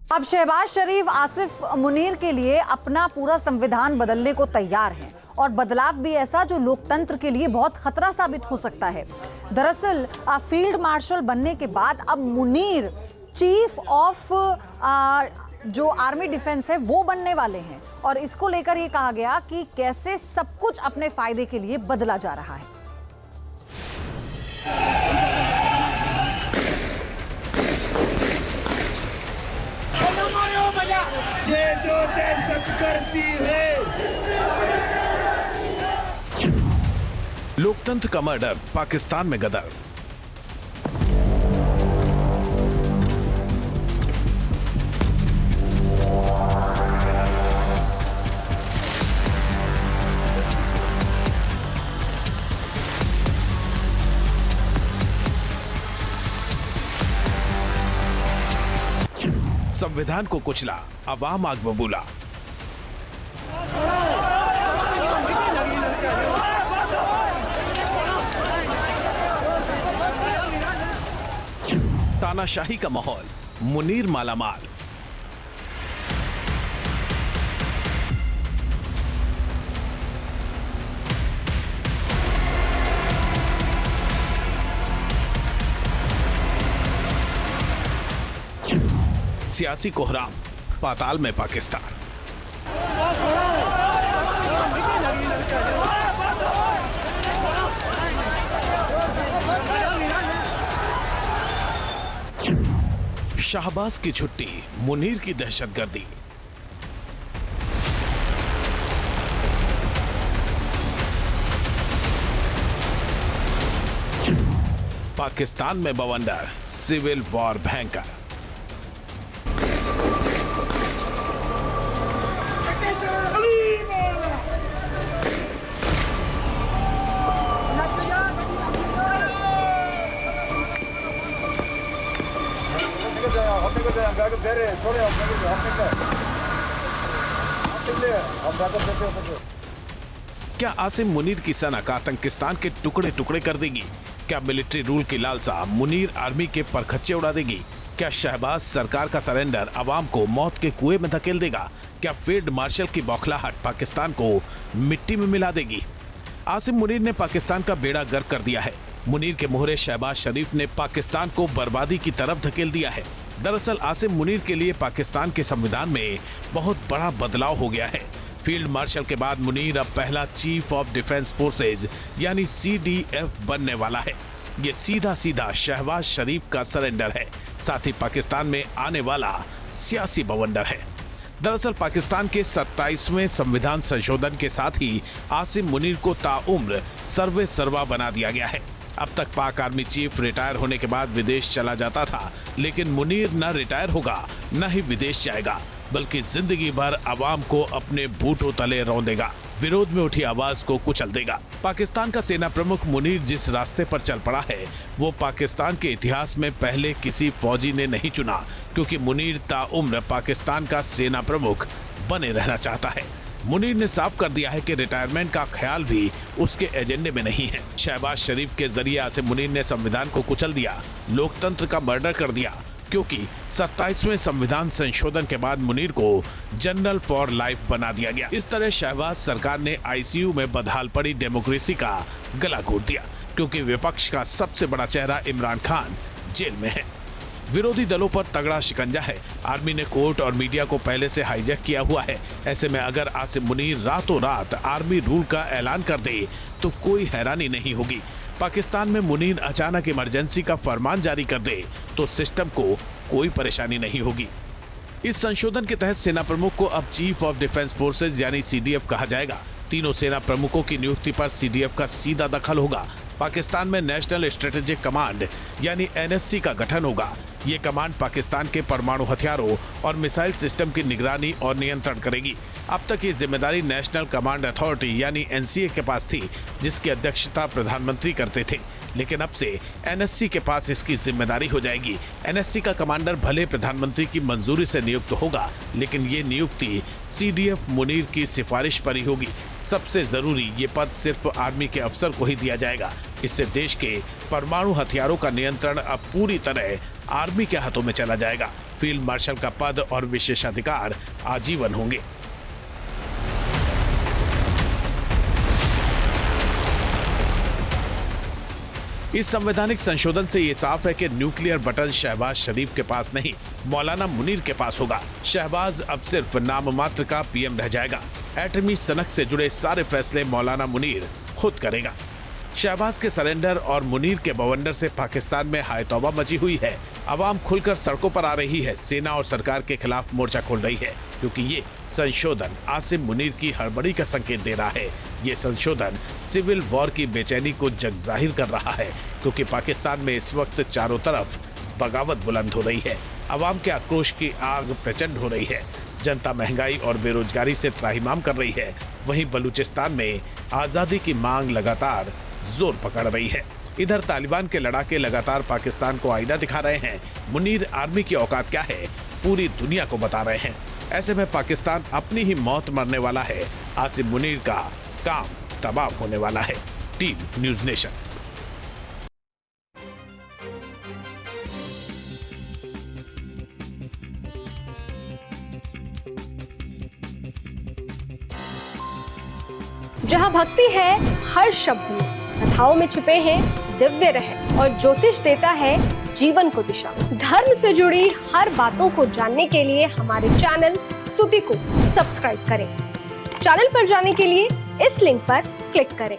अब शहबाज शरीफ आसिफ मुनीर के लिए अपना पूरा संविधान बदलने को तैयार हैं और बदलाव भी ऐसा जो लोकतंत्र के लिए बहुत खतरा साबित हो सकता है। दरअसल फील्ड मार्शल बनने के बाद अब मुनीर चीफ ऑफ जो आर्मी डिफेंस है वो बनने वाले हैं और इसको लेकर ये कहा गया कि कैसे सब कुछ अपने फायदे के लिए बदला जा रहा है। ये जो दहशत करती है। लोकतंत्र का मर्डर पाकिस्तान में गदर। संविधान को कुचला, अवाम आग बबूला। तानाशाही का माहौल, मुनीर मालामाल। सियासी कोहराम, पाताल में पाकिस्तान। शाहबाज की छुट्टी, मुनीर की दहशतगर्दी। पाकिस्तान में बवंडर, सिविल वॉर भयंकर। क्या आसिम मुनीर की सनक आतंकिस्तान के टुकड़े टुकड़े कर देगी? क्या मिलिट्री रूल की लालसा मुनीर आर्मी के परखच्चे उड़ा देगी? क्या शहबाज सरकार का सरेंडर अवाम को मौत के कुएं में धकेल देगा? क्या फील्ड मार्शल की बौखलाहट पाकिस्तान को मिट्टी में मिला देगी? आसिम मुनीर ने पाकिस्तान का बेड़ा गर्क कर दिया है। मुनीर के मोहरे शहबाज शरीफ ने पाकिस्तान को बर्बादी की तरफ धकेल दिया है। दरअसल आसिम मुनीर के लिए पाकिस्तान के संविधान में बहुत बड़ा बदलाव हो गया है। फील्ड मार्शल के बाद मुनीर अब पहला चीफ ऑफ डिफेंस फोर्सेज यानी CDF बनने वाला है। ये सीधा सीधा शहबाज शरीफ का सरेंडर है, साथ ही पाकिस्तान में आने वाला सियासी बवंडर है। दरअसल पाकिस्तान के 27वें संविधान संशोधन के साथ ही आसिम मुनीर को ताउम्र सर्वे सर्वा बना दिया गया है। अब तक पाक आर्मी चीफ रिटायर होने के बाद विदेश चला जाता था, लेकिन मुनीर न रिटायर होगा न ही विदेश जाएगा, बल्कि जिंदगी भर अवाम को अपने बूटों तले रौंदेगा, विरोध में उठी आवाज को कुचल देगा। पाकिस्तान का सेना प्रमुख मुनीर जिस रास्ते पर चल पड़ा है वो पाकिस्तान के इतिहास में पहले किसी फौजी ने नहीं चुना, क्योंकि मुनीर ताउम्र पाकिस्तान का सेना प्रमुख बने रहना चाहता है। मुनीर ने साफ कर दिया है कि रिटायरमेंट का ख्याल भी उसके एजेंडे में नहीं है। शहबाज शरीफ के जरिए आसिम मुनीर ने संविधान को कुचल दिया, लोकतंत्र का मर्डर कर दिया, क्योंकि 27वें संविधान संशोधन के बाद मुनीर को जनरल फॉर लाइफ बना दिया गया। इस तरह शहबाज सरकार ने ICU में बदहाल पड़ी डेमोक्रेसी का गला घोट दिया, क्योंकि विपक्ष का सबसे बड़ा चेहरा इमरान खान जेल में है। विरोधी दलों पर तगड़ा शिकंजा है। आर्मी ने कोर्ट और मीडिया को पहले से हाईजैक किया हुआ है। ऐसे में अगर आसिम मुनीर रातों रात आर्मी रूल का ऐलान कर दे तो कोई हैरानी नहीं होगी। पाकिस्तान में मुनीर अचानक इमरजेंसी का फरमान जारी कर दे तो सिस्टम को कोई परेशानी नहीं होगी। इस संशोधन के तहत सेना प्रमुख को अब चीफ ऑफ डिफेंस फोर्सेज यानी CDF कहा जाएगा। तीनों सेना प्रमुखों की नियुक्ति पर CDF का सीधा दखल होगा। पाकिस्तान में नेशनल स्ट्रेटेजिक कमांड यानी NSC का गठन होगा। ये कमांड पाकिस्तान के परमाणु हथियारों और मिसाइल सिस्टम की निगरानी और नियंत्रण करेगी। अब तक ये जिम्मेदारी नेशनल कमांड अथॉरिटी यानी NCA के पास थी, जिसकी अध्यक्षता प्रधानमंत्री करते थे, लेकिन अब से NSC के पास इसकी जिम्मेदारी हो जाएगी। NSC का कमांडर भले प्रधानमंत्री की मंजूरी से नियुक्त होगा, लेकिन ये नियुक्ति CDF मुनीर की सिफारिश पर ही होगी। सबसे जरूरी ये पद सिर्फ आर्मी के अफसर को ही दिया जाएगा। इससे देश के परमाणु हथियारों का नियंत्रण अब पूरी तरह आर्मी के हाथों में चला जाएगा। फील्ड मार्शल का पद और विशेषाधिकार आजीवन होंगे। इस संवैधानिक संशोधन से ये साफ है कि न्यूक्लियर बटन शहबाज शरीफ के पास नहीं, मौलाना मुनीर के पास होगा। शहबाज अब सिर्फ नाम मात्र का पीएम रह जाएगा। एटमी सनक से जुड़े सारे फैसले मौलाना मुनीर खुद करेगा। शहबाज के सरेंडर और मुनीर के बवंडर से पाकिस्तान में हाय तौबा मची हुई है। अवाम खुलकर सड़कों पर आ रही है, सेना और सरकार के खिलाफ मोर्चा खोल रही है, क्योंकि ये संशोधन आसिम मुनीर की हड़बड़ी का संकेत दे रहा है। ये संशोधन सिविल वॉर की बेचैनी को जग जाहिर कर रहा है, क्योंकि पाकिस्तान में इस वक्त चारों तरफ बगावत बुलंद हो रही है। अवाम के आक्रोश की आग प्रचंड हो रही है। जनता महंगाई और बेरोजगारी से त्राहिमाम कर रही है। वहीं बलूचिस्तान में आजादी की मांग लगातार जोर पकड़ रही है। इधर तालिबान के लड़ाके लगातार पाकिस्तान को आईना दिखा रहे हैं। मुनीर आर्मी की औकात क्या है, पूरी दुनिया को बता रहे हैं। ऐसे में पाकिस्तान अपनी ही मौत मरने वाला है। आसिम मुनीर का काम तमाम होने वाला है। Team news nation. जहाँ भक्ति है हर शब्द में, कथाओं में छुपे हैं दिव्य रहस्य और ज्योतिष देता है जीवन को दिशा। धर्म से जुड़ी हर बातों को जानने के लिए हमारे चैनल स्तुति को सब्सक्राइब करें। चैनल पर जाने के लिए इस लिंक पर क्लिक करें।